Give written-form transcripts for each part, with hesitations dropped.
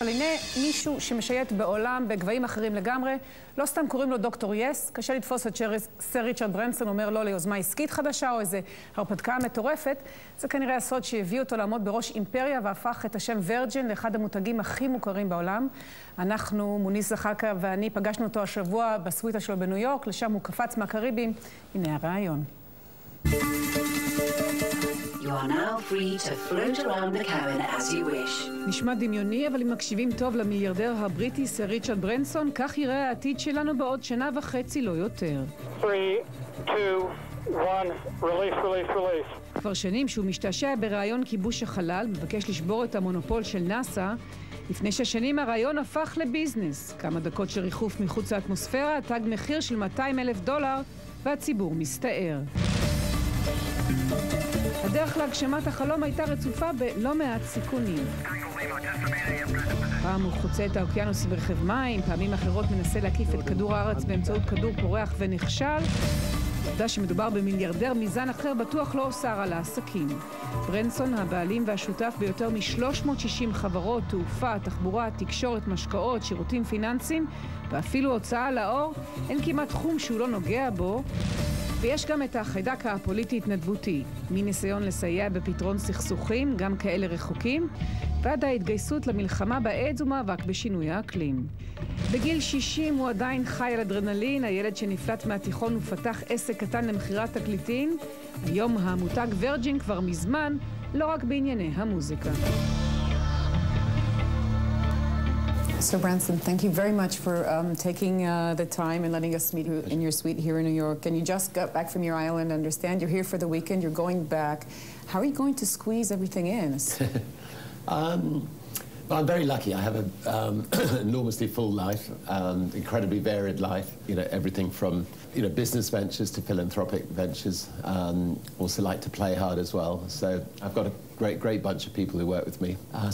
אבל הנה מישהו שמשייט בעולם בגבהים אחרים לגמרי, לא סתם קוראים לו דוקטור יס, קשה לתפוס את סר ריצ'רד ברנסון אומר לא ליוזמה עסקית חדשה או איזה הרפתקה מטורפת. זה כנראה הסוד שהביא אותו לעמוד בראש אימפריה והפך את השם וירג'ין לאחד המותגים הכי מוכרים בעולם. אנחנו, מוניס זחאלקה ואני, פגשנו אותו השבוע בסוויטה שלו בניו יורק, לשם הוא קפץ מהקריבים. הנה הרעיון. You are now free to float around the cabin as you wish. נשמע דמיוני, אבל אם מקשיבים טוב למיליארדר הבריטי סר ריצ'רד ברנסון, כך יראה העתיד שלנו בעוד שנה וחצי, לא יותר. 3, 2, 1, release. כבר שנים שהוא משתעשע ברעיון כיבוש החלל, מבקש לשבור את המונופול של נאסא. לפני 6 שנים הרעיון הפך לביזנס. כמה דקות של ריחוף מחוץ לאטמוספירה, תג מחיר של $200,000, והציבור מסתער. הדרך להגשמת החלום הייתה רצופה בלא מעט סיכונים. פעם הוא חוצה את האוקיינוס ברכב מים, פעמים אחרות מנסה להקיף את כדור הארץ באמצעות כדור פורח ונכשל. עובדה שמדובר במיליארדר מזן אחר בטוח לא אוסר על העסקים. ברנסון, הבעלים והשותף ביותר מ-360 חברות, תעופה, תחבורה, תקשורת, משקאות, שירותים פיננסיים, ואפילו הוצאה לאור, אין כמעט תחום שהוא לא נוגע בו. ויש גם את החיידק הפוליטי-התנדבותי, מניסיון לסייע בפתרון סכסוכים, גם כאלה רחוקים, ועד ההתגייסות למלחמה באיידס ומאבק בשינוי האקלים. בגיל 60 הוא עדיין חי על אדרנלין, הילד שנפלט מהתיכון ופתח עסק קטן למכירת תקליטים. היום המותג וירג'ין כבר מזמן, לא רק בענייני המוזיקה. So Branson, thank you very much for taking the time and letting us meet you in your suite here in New York. And you just got back from your island, I understand. You're here for the weekend, you're going back. How are you going to squeeze everything in? Well, I'm very lucky. I have an enormously full life, incredibly varied life. You know, everything from, business ventures to philanthropic ventures. Also like to play hard as well. So I've got a great bunch of people who work with me.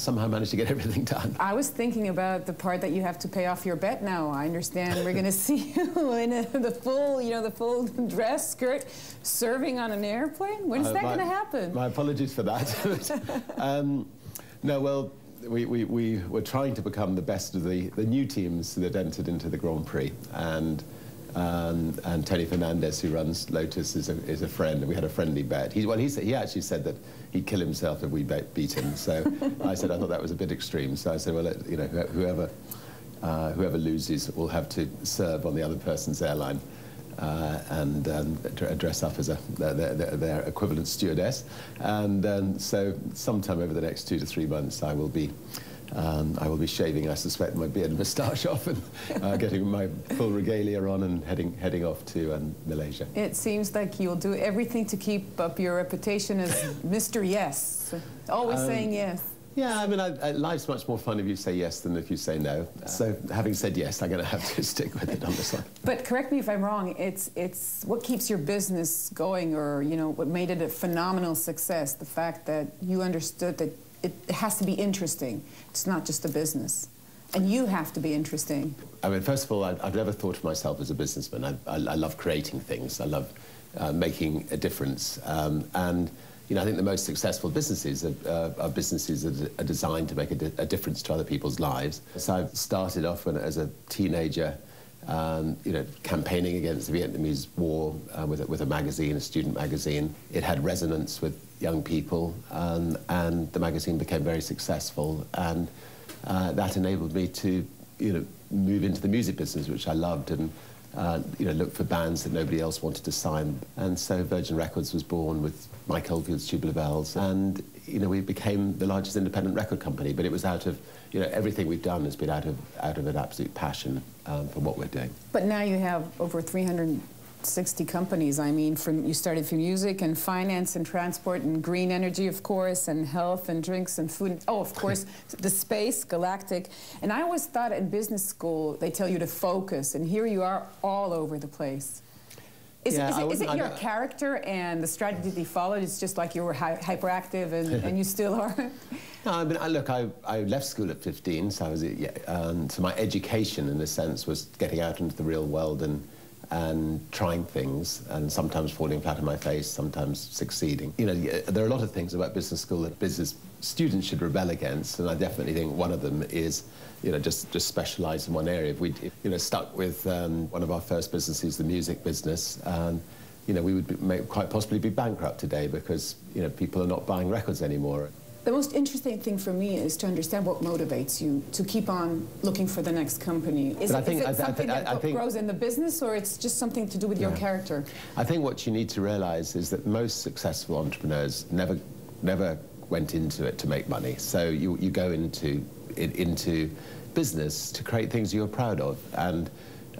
Somehow managed to get everything done. I was thinking about the part that you have to pay off your bet now. I understand we're going to see you in the full dress, skirt, serving on an airplane. When is that going to happen? My apologies for that. No, well, we were trying to become the best of the new teams that entered into the Grand Prix, and Tony Fernandez, who runs Lotus, is a friend, and we had a friendly bet. He actually said that he'd kill himself if we beat him. So I said I thought that was a bit extreme. So I said, well, whoever loses will have to serve on the other person's airline. And dress up as their equivalent stewardess, and so sometime over the next 2 to 3 months I will be shaving, I suspect, my beard and moustache off and getting my full regalia on and heading off to Malaysia. It seems like you'll do everything to keep up your reputation as Mr. Yes, always saying yes. Yeah, I mean, life's much more fun if you say yes than if you say no. So, having said yes, I'm going to have to stick with it on this one. But correct me if I'm wrong, it's what keeps your business going, or, what made it a phenomenal success, the fact that you understood that it has to be interesting. It's not just a business. And you have to be interesting. I mean, first of all, I've never thought of myself as a businessman. I love creating things. I love making a difference. And I think the most successful businesses are businesses that are designed to make a difference to other people's lives. So I started off as a teenager, campaigning against the Vietnamese War with a magazine, a student magazine. It had resonance with young people, and the magazine became very successful, and that enabled me to, move into the music business, which I loved, and look for bands that nobody else wanted to sign. And so Virgin Records was born with Mike Oldfield's Tubular Bells, and we became the largest independent record company. But it was out of everything we've done has been out of an absolute passion for what we're doing. But now you have over 360 companies. I mean, you started from music and finance and transport and green energy, of course, and health and drinks and food. Oh, of course, the space, galactic. And I always thought in business school they tell you to focus, and here you are all over the place. Is it your character and the strategy that you followed? It's just like you were hyperactive and you still are? No, I mean, I left school at 15, so I was, so my education, in a sense, was getting out into the real world and trying things, and sometimes falling flat on my face, sometimes succeeding. You know, there are a lot of things about business school that business students should rebel against, and I definitely think one of them is, you know, just specialise in one area. If we, you know, stuck with one of our first businesses, the music business, you know, we would quite possibly be bankrupt today because, you know, people are not buying records anymore. The most interesting thing for me is to understand what motivates you to keep on looking for the next company. Is it something that grows in the business, or it's just something to do with your character? I think what you need to realise is that most successful entrepreneurs never went into it to make money. So you go into business to create things you're proud of. And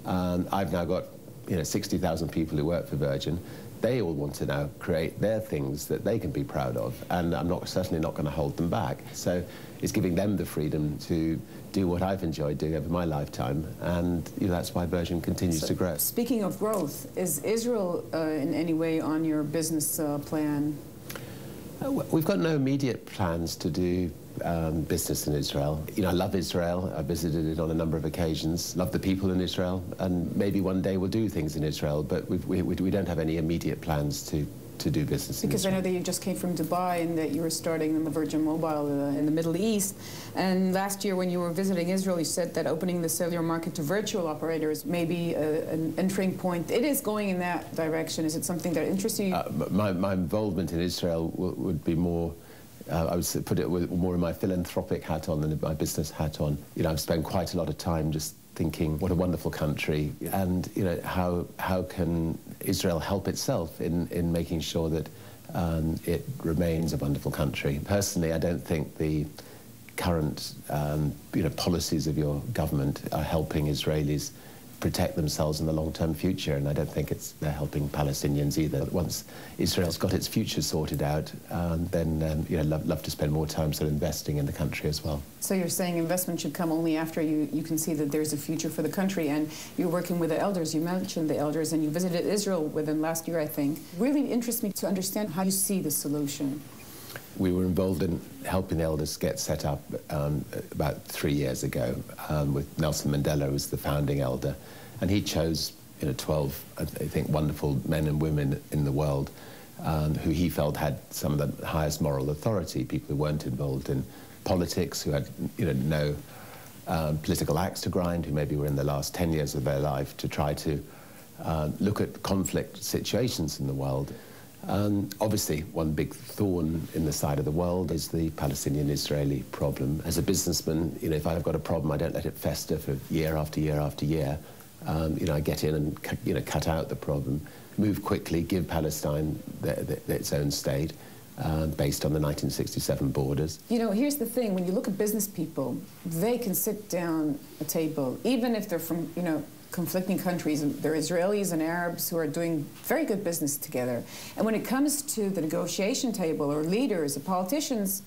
I've now got, you know, 60,000 people who work for Virgin. They all want to now create their things that they can be proud of, and I'm certainly not going to hold them back. So it's giving them the freedom to do what I've enjoyed doing over my lifetime, and you know, that's why Virgin continues to grow. Speaking of growth, is Israel in any way on your business plan? We've got no immediate plans to do business in Israel. You know, I love Israel. I visited it on a number of occasions. Love the people in Israel, and maybe one day we'll do things in Israel. But we don't have any immediate plans to do business in Israel. Because I know that you just came from Dubai and that you were starting in the Virgin Mobile in the Middle East. And last year when you were visiting Israel, you said that opening the cellular market to virtual operators may be an entering point. It is going in that direction. Is it something that interests you? My involvement in Israel would be more, I would put it more in my philanthropic hat on than my business hat on. You know, I've spent quite a lot of time just thinking what a wonderful country, and you know, how can Israel help itself in making sure that it remains a wonderful country. Personally, I don't think the current you know, policies of your government are helping Israelis protect themselves in the long-term future, and I don't think they're helping Palestinians either. But once Israel's got its future sorted out, then you know, love to spend more time sort of investing in the country as well. So you're saying investment should come only after you can see that there's a future for the country, and you're working with the elders. You mentioned the elders, and you visited Israel with them last year, I think. Really interests me to understand how you see the solution. We were involved in helping the elders get set up about 3 years ago with Nelson Mandela, who was the founding elder, and he chose, you know, 12, I think, wonderful men and women in the world who he felt had some of the highest moral authority, people who weren't involved in politics, who had, you know, no political axe to grind, who maybe were in the last 10 years of their life to try to look at conflict situations in the world. Obviously, one big thorn in the side of the world is the Palestinian-Israeli problem. As a businessman, you know, if I've got a problem, I don't let it fester for year after year after year. You know, I get in and, you know, cut out the problem, move quickly, give Palestine its own state based on the 1967 borders. You know, here's the thing. When you look at business people, they can sit down at a table, even if they're from, you know, conflicting countries. There are Israelis and Arabs who are doing very good business together. And when it comes to the negotiation table or leaders or politicians,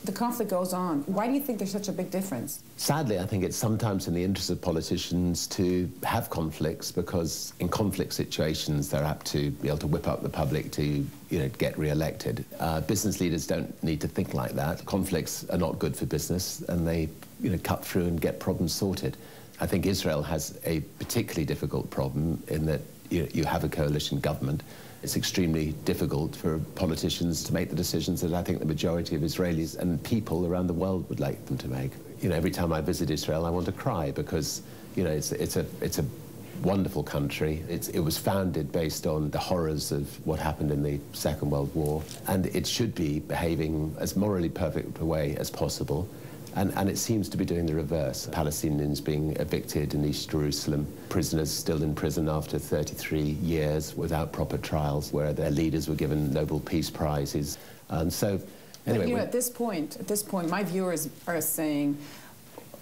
the conflict goes on. Why do you think there's such a big difference? Sadly, I think it's sometimes in the interest of politicians to have conflicts, because in conflict situations they're apt to be able to whip up the public to, you know, get re-elected. Business leaders don't need to think like that. Conflicts are not good for business, and they, you know, cut through and get problems sorted. I think Israel has a particularly difficult problem in that you have a coalition government. It's extremely difficult for politicians to make the decisions that I think the majority of Israelis and people around the world would like them to make. You know, every time I visit Israel, I want to cry, because, you know, it's a wonderful country. It was founded based on the horrors of what happened in the Second World War, and it should be behaving as morally perfect a way as possible. And it seems to be doing the reverse. Palestinians being evicted in East Jerusalem, prisoners still in prison after 33 years without proper trials, where their leaders were given Nobel Peace Prizes. And so, anyway... But, you know, at this point, my viewers are saying,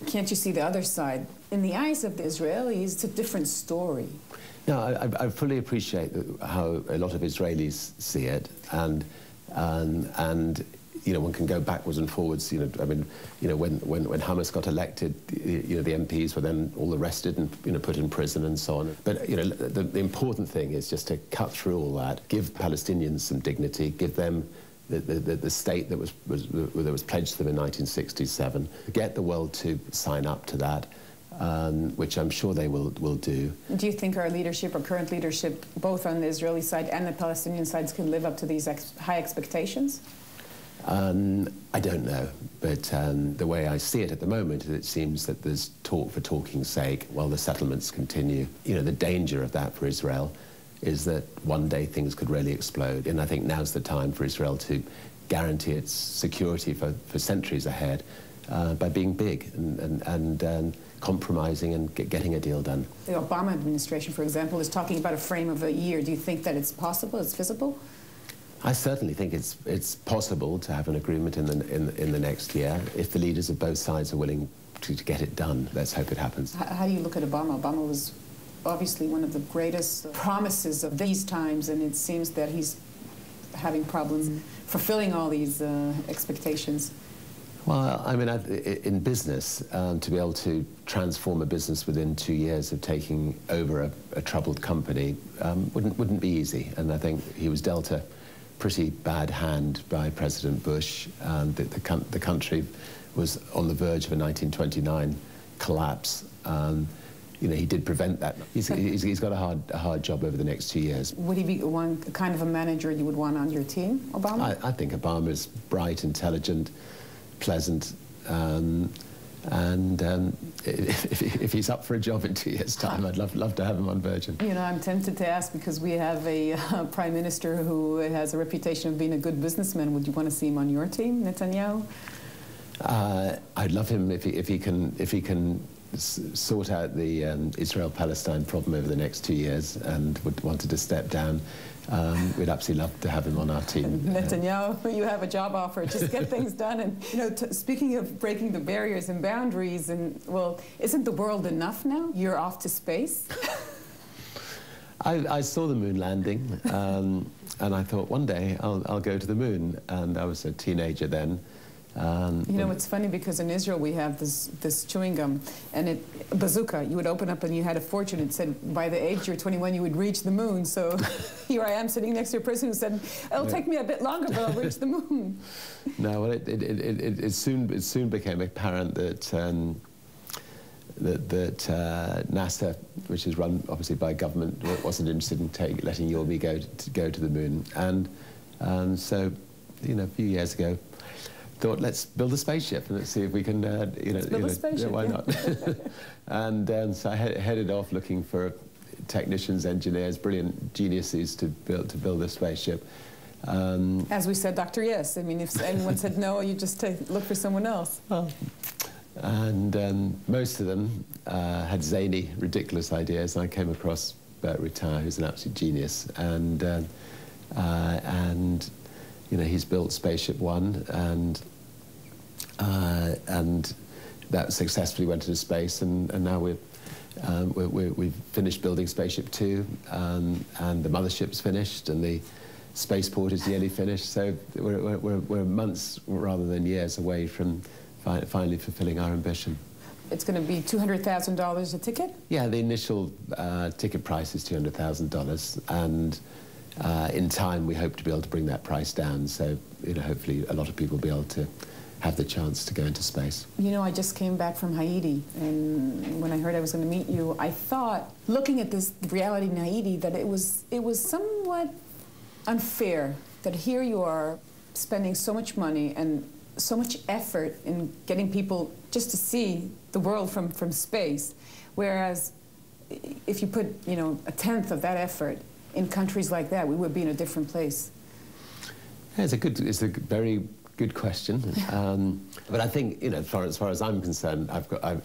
can't you see the other side? In the eyes of the Israelis, it's a different story. No, I fully appreciate how a lot of Israelis see it, and you know, one can go backwards and forwards. You know, I mean, you know, when Hamas got elected, you know, the MPs were then all arrested and, you know, put in prison and so on. But, you know, the important thing is just to cut through all that, give Palestinians some dignity, give them the state that was pledged to them in 1967, get the world to sign up to that, which I'm sure they will do. Do you think our leadership, our current leadership, both on the Israeli side and the Palestinian sides, can live up to these high expectations? I don't know, but the way I see it at the moment, it seems that there's talk for talking's sake while the settlements continue. You know, the danger of that for Israel is that one day things could really explode, and I think now's the time for Israel to guarantee its security for centuries ahead by being big and compromising and getting a deal done. The Obama administration, for example, is talking about a frame of a year. Do you think that it's possible, it's feasible? I certainly think it's possible to have an agreement in the next year if the leaders of both sides are willing to get it done. Let's hope it happens. How do you look at Obama? Obama was obviously one of the greatest promises of these times, and it seems that he's having problems fulfilling all these expectations. Well, I mean, in business, to be able to transform a business within 2 years of taking over a troubled company wouldn't be easy, and I think he was dealt a pretty bad hand by President Bush. The country was on the verge of a 1929 collapse. You know, he did prevent that. He's got a hard job over the next 2 years. Would he be one kind of a manager you would want on your team, Obama? I think Obama's bright, intelligent, pleasant, and if he's up for a job in 2 years' time, I'd love to have him on Virgin. You know, I'm tempted to ask because we have a prime minister who has a reputation of being a good businessman. Would you want to see him on your team, Netanyahu? I'd love him if he can sort out the Israel-Palestine problem over the next 2 years and would wanted to step down. We'd absolutely love to have him on our team. Netanyahu, you have a job offer. Just get things done. And you know, speaking of breaking the barriers and boundaries, and well, isn't the world enough now? You're off to space. I saw the moon landing, and I thought one day I'll go to the moon. And I was a teenager then. You know, it's funny because in Israel we have this chewing gum, and bazooka. You would open up and you had a fortune. It said by the age you're 21 you would reach the moon. So here I am sitting next to a person who said, "It'll take me a bit longer, but I'll reach the moon." No, well, it soon became apparent that NASA, which is run obviously by government, wasn't interested in letting you or me go to the moon, and so you know, a few years ago, thought, let's build a spaceship and let's see if we can, build a spaceship, why not? And so I headed off looking for technicians, engineers, brilliant geniuses to build a spaceship. As we said, Dr. Yes. I mean, if anyone said no, you just look for someone else. And most of them had zany, ridiculous ideas. I came across Bert Rutan, who's an absolute genius, and you know, he's built Spaceship One, and that successfully went into space, and now we've finished building Spaceship Two, and the mothership's finished, and the spaceport is nearly finished. So we're months rather than years away from finally fulfilling our ambition. It's going to be $200,000 a ticket? Yeah, the initial ticket price is $200,000, and in time we hope to be able to bring that price down, so you know, hopefully a lot of people will be able to have the chance to go into space. You know, I just came back from Haiti, and when I heard I was going to meet you, I thought, looking at this reality in Haiti, that it was somewhat unfair that here you are spending so much money and so much effort in getting people just to see the world from space, whereas if you put, you know, a tenth of that effort in countries like that, we would be in a different place. Yeah, it's a very good question. But I think, you know, as far as I'm concerned,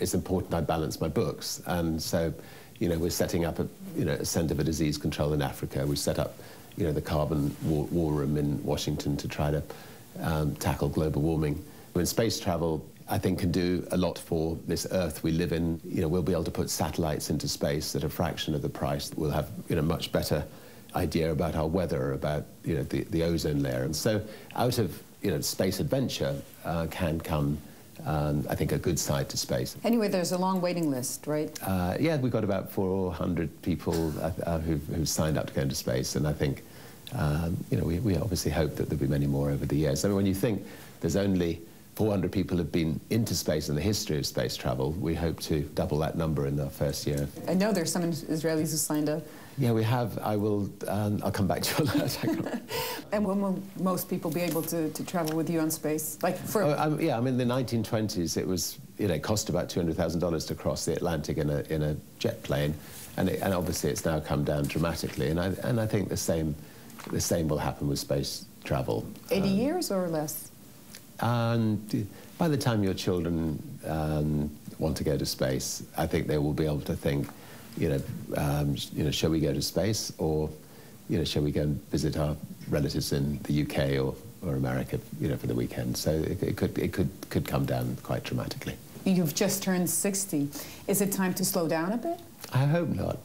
it's important I balance my books, and so, you know, we're setting up a Centre for Disease Control in Africa. We set up, you know, the Carbon War Room in Washington to try to tackle global warming. When space travel, I think, can do a lot for this Earth we live in. You know, we'll be able to put satellites into space at a fraction of the price. We'll have, you know, much better idea about our weather, about, you know, the ozone layer. And so out of, you know, space adventure can come, I think, a good side to space. Anyway, there's a long waiting list, right? Yeah, we've got about 400 people who've signed up to go into space, and I think, you know, we obviously hope that there'll be many more over the years. I mean, when you think there's only 400 people have been into space in the history of space travel. We hope to double that number in our first year. I know there's some Israelis who signed up. Yeah, we have. I'll come back to you on that. And when will most people be able to travel with you on space? Like for... yeah, I mean, in the 1920s, it was, it cost about $200,000 to cross the Atlantic in a jet plane, and obviously it's now come down dramatically. And I think the same will happen with space travel. 80 years or less? And by the time your children want to go to space, I think they will be able to think, shall we go to space, or shall we go and visit our relatives in the UK or America, for the weekend? So it could come down quite dramatically. You've just turned 60. Is it time to slow down a bit? I hope not.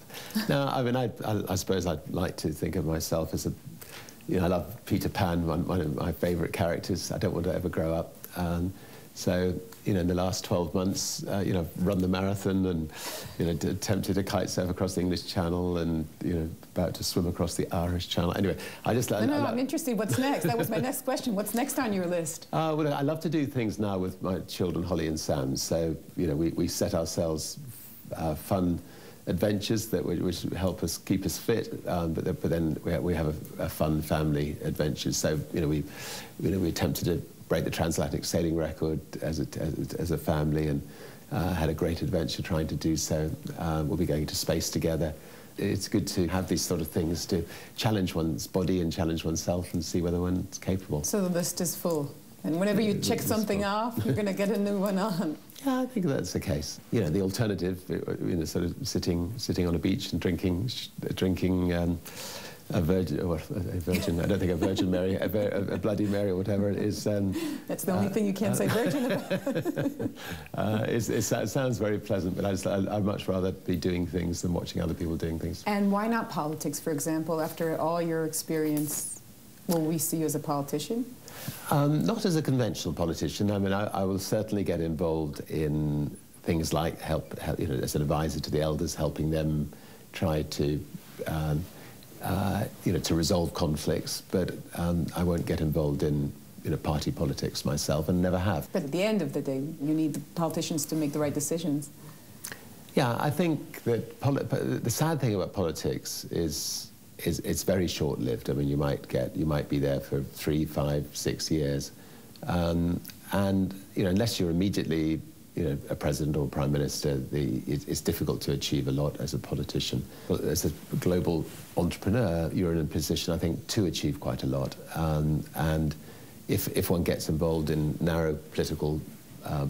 No, I mean, I suppose I'd like to think of myself as I love Peter Pan, one of my favourite characters. I don't want to ever grow up. So, in the last 12 months, I've run the marathon and, attempted a kite surf across the English Channel and, about to swim across the Irish Channel. Anyway, I'm interested. What's next? That was my next question. What's next on your list? Well, I love to do things now with my children, Holly and Sam. So, we set ourselves fun adventures which help us keep us fit, but then we have a fun family adventures. So, we attempted to break the transatlantic sailing record as a family, and had a great adventure trying to do so. We'll be going to space together. It's good to have these sort of things to challenge one's body and challenge oneself and see whether one's capable. So the list is full, and whenever you check something off, you're going to get a new one on. Yeah, I think that's the case. The alternative, sort of sitting on a beach and drinking a Virgin, I don't think a Virgin Mary, a Bloody Mary or whatever it is. That's the only thing you can't say virgin about. It sounds very pleasant, but I'd much rather be doing things than watching other people doing things. And why not politics, for example? After all your experience, will we see you as a politician? Not as a conventional politician. I mean, I will certainly get involved in things like help as an advisor to the elders, helping them try to to resolve conflicts, but I won't get involved in party politics myself, and never have. But at the end of the day, you need the politicians to make the right decisions. Yeah, I think that the sad thing about politics is it's very short-lived. I mean, you might be there for 3, 5, 6 years, and unless you're immediately a president or prime minister, it's difficult to achieve a lot as a politician. But as a global entrepreneur, you're in a position, I think, to achieve quite a lot. And if one gets involved in narrow political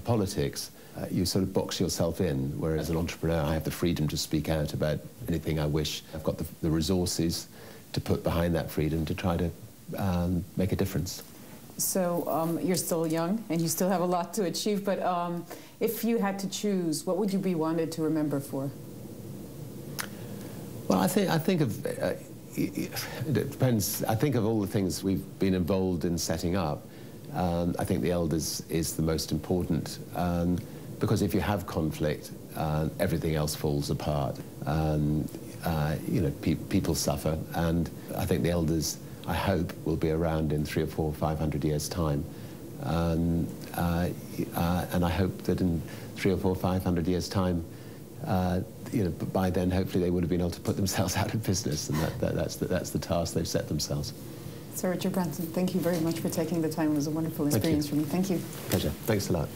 politics, you sort of box yourself in, whereas as an entrepreneur, I have the freedom to speak out about anything I wish. I've got the resources to put behind that freedom to try to make a difference. So you're still young, and you still have a lot to achieve, but if you had to choose, what would you be wanted to remember for? Well, I think of, it depends. I think of all the things we've been involved in setting up. I think the elders is the most important, because if you have conflict, everything else falls apart. People suffer, and I think the elders, I hope, will be around in 300 or 400 or 500 years' time. And I hope that in 300 or 400 or 500 years' time, by then, hopefully, they would have been able to put themselves out of business, and that's the task they've set themselves. Sir Richard Branson, thank you very much for taking the time. It was a wonderful experience for me. Thank you. Pleasure. Thanks a lot.